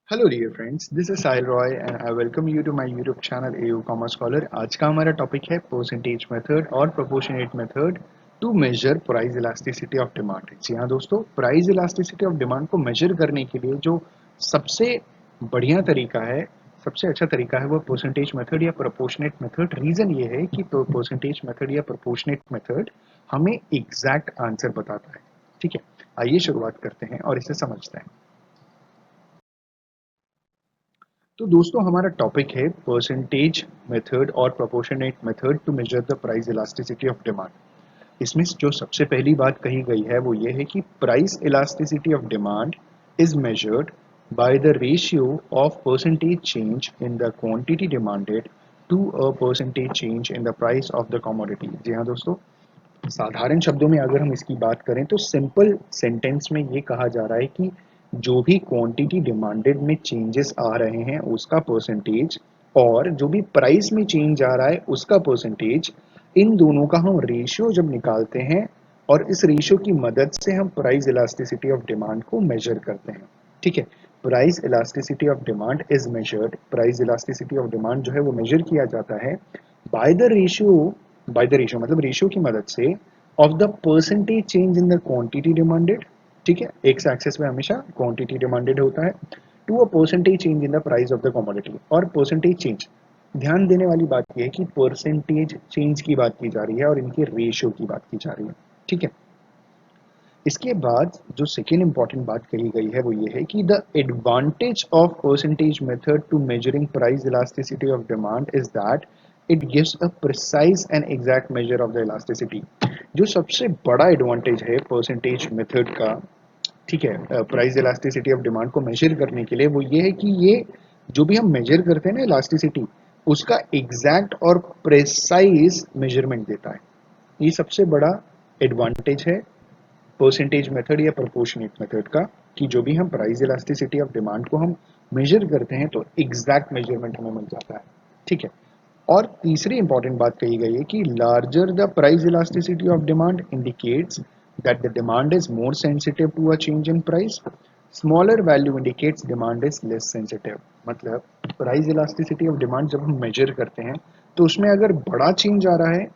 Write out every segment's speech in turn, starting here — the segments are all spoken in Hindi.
Hello dear friends, this is Sahil Roy and I welcome you to my YouTube channel AU commerce scholar. आज का हमारा टॉपिक है परसेंटेज मेथड और proportionate method to measure price elasticity of demand. जी हाँ दोस्तों, प्राइस इलास्टिसिटी ऑफ डिमांड को मेजर करने के लिए जो सबसे बढ़िया तरीका है, सबसे अच्छा तरीका है वो परसेंटेज मेथड या प्रोपोर्शनेट मेथड। रीज़न ये है कि परसेंटेज मेथड या प्रोपोर्शनेट मेथड हमें एग्जैक्ट आंसर बताता है। ठीक है, आइए शुरुआत करते हैं और इसे समझते हैं। तो दोस्तों, हमारा टॉपिक है परसेंटेज मेथड और proportionate method to measure the price elasticity of demand. इसमें जो सबसे पहली बात कही गई है वो ये है कि price elasticity of demand is measured by the ratio of percentage change in the quantity demanded to a percentage change in the price of the commodity. जी हाँ दोस्तों, साधारण शब्दों में अगर हम इसकी बात करें तो सिंपल सेंटेंस में ये कहा जा रहा है कि जो भी क्वांटिटी डिमांडेड में चेंजेस आ रहे हैं उसका परसेंटेज और जो भी प्राइस में चेंज आ रहा है उसका परसेंटेज, इन दोनों का हम रेशियो जब निकालते हैं और इस रेशियो की मदद से हम प्राइस इलास्टिसिटी ऑफ डिमांड को मेजर करते हैं। ठीक है, price elasticity of demand is measured, price elasticity of demand जो है वो मेजर किया जाता है bye the ratio, bye the ratio मतलब रेशियो की मदद से of the percentage change in the quantity demanded. ठीक है, एक्स एक्सिस में हमेशा क्वांटिटी डिमांडेड होता है to a percentage change in the price of the commodity. और परसेंटेज चेंज, ध्यान देने वाली बात यह है कि परसेंटेज चेंज की बात की जा रही है और इनके रेशियो की बात की जा रही है। ठीक है, इसके बाद जो सेकेंड इंपॉर्टेंट बात कही गई है वो ये है कि the advantage of percentage method to measuring price elasticity of demand is that it gives a precise and exact measure of the elasticity. जो सबसे बड़ा एडवांटेज है परसेंटेज मेथड का, ठीक है, प्राइस इलास्टिसिटी ऑफ डिमांड को मेजर करने के लिए, वो ये है कि ये जो भी हम मेजर करते हैं ना इलास्टिसिटी, उसका एग्जैक्ट और प्रिसाइज मेजरमेंट देता है। ये सबसे बड़ा एडवांटेज है परसेंटेज मेथड या प्रोपोर्शनेट मेथड का, कि जो भी हम प्राइस इलास्टिसिटी ऑफ डिमांड को हम मेजर करते हैं तो एग्जैक्ट मेजरमेंट हमें मिल जाता है। ठीक है, और तीसरी इंपॉर्टेंट बात कही गई है कि larger the price elasticity of demand indicates that the demand is more sensitive to a change in price, smaller value indicates demand is less sensitive. मतलब प्राइस इलास्टिसिटी ऑफ डिमांड जब हम मेजर करते हैं तो उसमें अगर बड़ा चेंज आ रहा है,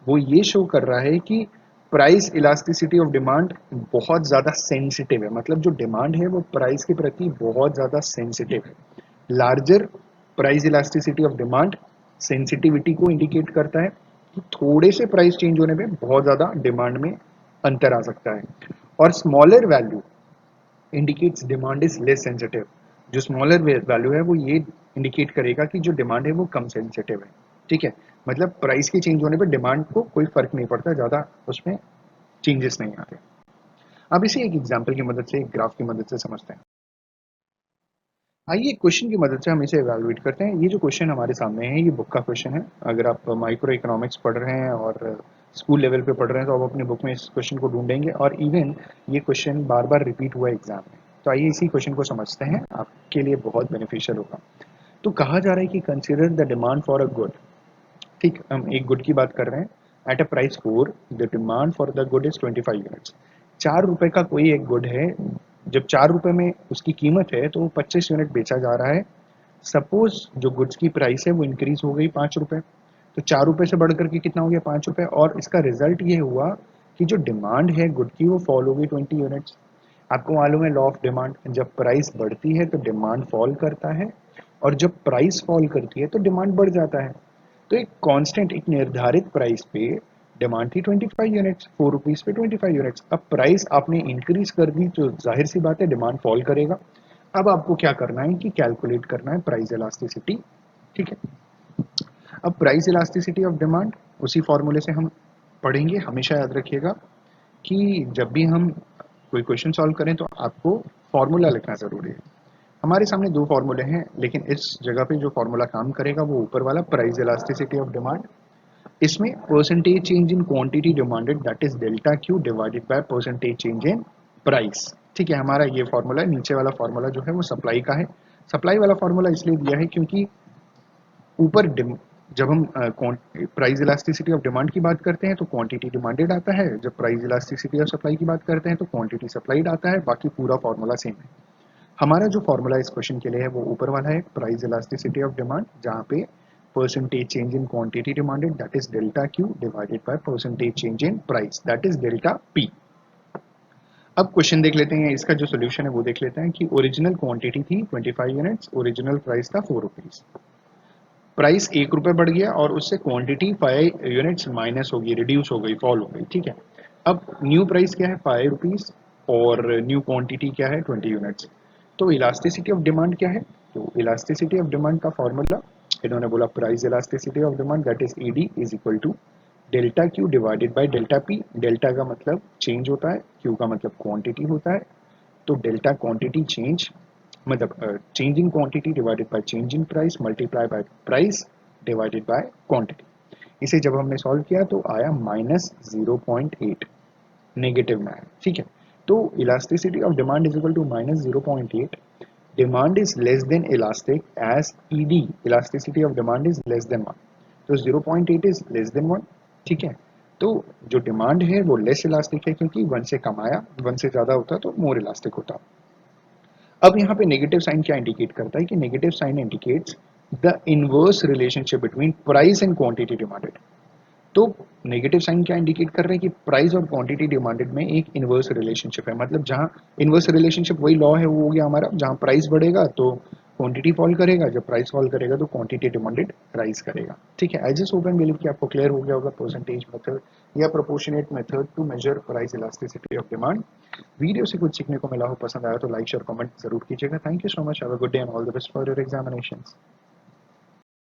वो ये शो कर रहा है कि प्राइस इलास्टिसिटी ऑफ डिमांड बहुत ज़्यादा सेंसिटिव है, मतलब जो डिमांड है वो प्राइस के प्रति बहुत ज़्यादा सेंसिटिव है। Larger price elasticity of demand sensitivity को इंडिकेट करता है कि थोड़े से प्राइस चेंज होने पे बहुत ज़्यादा डिमांड में अंतर आ सकता है। और smaller value indicates demand is less sensitive. जो स्मॉलर वैल्यू है वो ये इंडिकेट करेगा कि जो डिमांड है वो कम सेंसिटिव है। ठीक है, मतलब प्राइस के चेंज होने पर डिमांड को कोई फर्क नहीं पड़ता, ज़्यादा उसमें चेंजेस नहीं आते। अब इसे एक एग्जाम्पल की मदद से, एक ग्राफ की मदद से समझते हैं। आइए क्वेश्चन की मदद से हम इसे एवेलुएट करते हैं। ये जो क्वेश्चन हमारे सामने है ये बुक का क्वेश्चन है। अगर आप माइक्रो इकोनॉमिक्स पढ़ रहे हैं और स्कूल लेवल पे पढ़ रहे हैं तो आप अपनी बुक में इस क्वेश्चन को ढूंढेंगे, और इवन ये क्वेश्चन बार बार रिपीट हुआ है एग्जाम में। तो आइए इसी क्वेश्चन को समझते हैं, आपके लिए बहुत बेनिफिशियल होगा। तो कहा जा रहा है कि consider the demand for a good. ठीक, हम एक गुड की बात कर रहे हैं। At a price 4 the demand for the good is 25 units. 4 रुपए का कोई एक गुड है, जब 4 रुपए में उसकी कीमत है तो वो 25 यूनिट बेचा जा रहा है। सपोज जो गुड्स की प्राइस है वो इंक्रीज हो गई 5 रुपए, तो 4 रुपए से बढ़ करके कितना हो गया 5 रुपए, और इसका रिजल्ट ये हुआ कि जो डिमांड है गुड की वो फॉल हो गई 20 यूनिट्स। आपको मालूम है लॉ ऑफ डिमांड, जब प्राइस बढ़ती है तो डिमांड फॉल करता है, और जब प्राइस फॉल करती है तो डिमांड बढ़ जाता है। तो एक कांस्टेंट, एक निर्धारित प्राइस पे डिमांड थी 25 यूनिट्स, 4 रुपीज पे 25 यूनिट्स। अब प्राइस आपने इंक्रीज कर दी तो जाहिर सी बात है डिमांड फॉल करेगा। अब आपको क्या करना है कि कैलकुलेट करना है प्राइस इलास्टिसिटी। ठीक है, अब प्राइस इलास्टिसिटी ऑफ डिमांड उसी फॉर्मूले से हम पढ़ेंगे। हमेशा याद रखिएगा कि जब भी हम कोई क्वेश्चन सॉल्व करें तो आपको फॉर्मूला लिखना ज़रूरी है। हमारे सामने दो फॉर्मूले हैं, लेकिन इस जगह पे जो फॉर्मूला काम करेगा वो ऊपर वाला प्राइस इलास्टिसिटी ऑफ डिमांड। इसमें percentage change in quantity demanded that is delta Q divided by percentage change in price. ठीक है, हमारा ये फॉर्मूला, नीचे वाला फॉर्मूला जो है वो सप्लाई का है। सप्लाई वाला फॉर्मूला इसलिए दिया है क्योंकि ऊपर जब हम प्राइस इलास्टिसिटी ऑफ डिमांड की बात करते हैं तो क्वांटिटी डिमांडेड आता है, जब प्राइस इलास्टिसिटी ऑफ सप्लाई की बात करते हैं तो क्वांटिटी सप्लाइड आता है। बाकी पूरा फॉर्मूला सेम है। हमारा जो फॉर्मूला इस क्वेश्चन के लिए है वो ऊपर वाला है, प्राइस इलास्टिसिटी ऑफ डिमांड, जहाँ पे percentage change in quantity demanded that is delta Q divided by percentage change in price that is delta P. अब क्वेश्चन देख लेते हैं, इसका जो सोल्यूशन है वो देख लेते हैं कि ओरिजिनल क्वांटिटी थी 25 यूनिट्स, ओरिजिनल प्राइस था 4 रुपीज, प्राइस 1 रुपये बढ़ गया और उससे क्वांटिटी 5 यूनिट्स माइनस हो गई, रिड्यूस हो गई, फॉल हो गई, ठीक है। अब न्यू प्राइस क्या है 5 रुपीज और न्यू क्वांटिटी क्या है 20 यूनिट्स। तो इलास्टिसिटी ऑफ डिमांड क्या है, तो इलास्टिसिटी ऑफ डिमांड का फॉर्मूला इन्होंने बोला price elasticity of demand that is ED is equal to delta Q divided by delta P. Delta का मतलब चेंज होता है, क्यू का मतलब क्वांटिटी होता है, तो डेल्टा क्वांटिटी चेंज मतलब change in quantity divided by change in price multiply by price divided by quantity. इसे जब हमने सॉल्व किया तो आया -0.8, नेगेटिव में आया, ठीक है। तो elasticity of demand is equal to -0.8, demand is less than elastic as ED elasticity of demand is less than 1, तो 0.8 इज लेस देन 1, ठीक है। तो जो डिमांड है वो लेस इलास्टिक है क्योंकि 1 से कम आया, 1 से ज्यादा होता तो मोर इलास्टिक होता। अब यहाँ पे नेगेटिव साइन क्या इंडिकेट करता है कि negative sign indicates the inverse relationship between price and quantity demanded. तो नेगेटिव साइन क्या इंडिकेट कर रहे हैं कि प्राइस और क्वांटिटी डिमांडेड में एक इनवर्स रिलेशनशिप है, मतलब जहां इनवर्स रिलेशनशिप वही लॉ है वो हो गया हमारा, जहां प्राइस बढ़ेगा तो क्वांटिटी फॉल करेगा, जब प्राइस फॉल करेगा तो क्वांटिटी डिमांडेड राइज करेगा, ठीक है। I just hope and believe कि आपको क्लियर हो गया होगा परसेंटेज मेथड या proportionate method to measure price elasticity of demand. Video से कुछ सीखने को मिला हो, पसंद आया तो लाइक शेयर कमेंट जरूर कीजिएगा। Thank you so much, have a good day and all the best for your examinations.